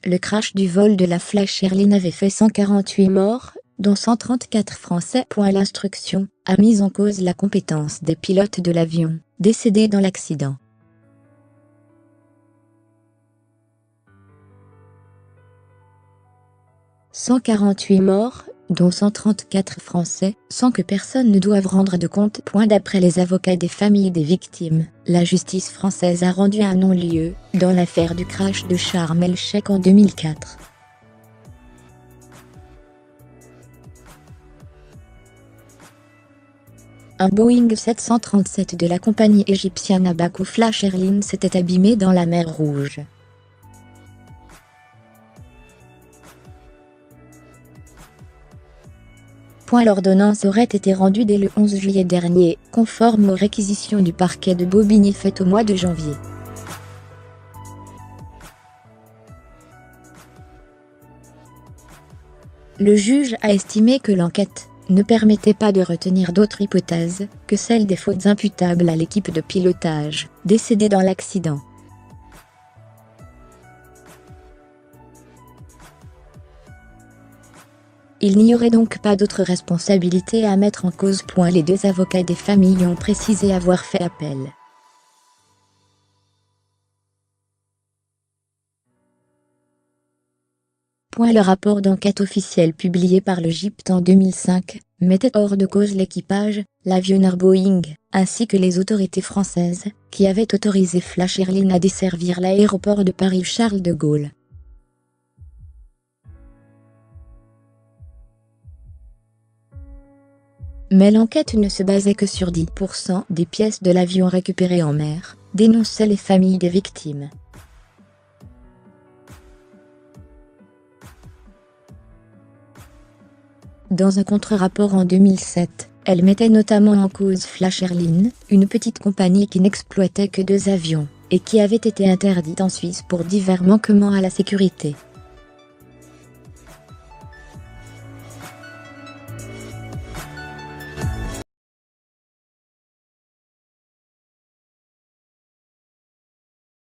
Le crash du vol de la Flash Airlines avait fait 148 morts, dont 134 Français. L'instruction a mis en cause la compétence des pilotes de l'avion, décédés dans l'accident. « 148 morts, dont 134 Français, sans que personne ne doive rendre de compte. » D'après les avocats des familles des victimes, la justice française a rendu un non-lieu, dans l'affaire du crash de Sharm el-Sheikh en 2004. Un Boeing 737 de la compagnie égyptienne Abaco Flash Airlines s'était abîmé dans la mer Rouge. L'ordonnance aurait été rendue dès le 11 juillet dernier, conforme aux réquisitions du parquet de Bobigny faites au mois de janvier. Le juge a estimé que l'enquête ne permettait pas de retenir d'autres hypothèses que celle des fautes imputables à l'équipe de pilotage, décédée dans l'accident. Il n'y aurait donc pas d'autre responsabilité à mettre en cause. Les deux avocats des familles ont précisé avoir fait appel. Le rapport d'enquête officiel publié par l'Égypte en 2005 mettait hors de cause l'équipage, l'avionneur Boeing, ainsi que les autorités françaises, qui avaient autorisé Flash Airlines à desservir l'aéroport de Paris-Charles de Gaulle. Mais l'enquête ne se basait que sur 10% des pièces de l'avion récupérées en mer, dénonçaient les familles des victimes. Dans un contre-rapport en 2007, elle mettait notamment en cause Flash Airlines, une petite compagnie qui n'exploitait que 2 avions, et qui avait été interdite en Suisse pour divers manquements à la sécurité.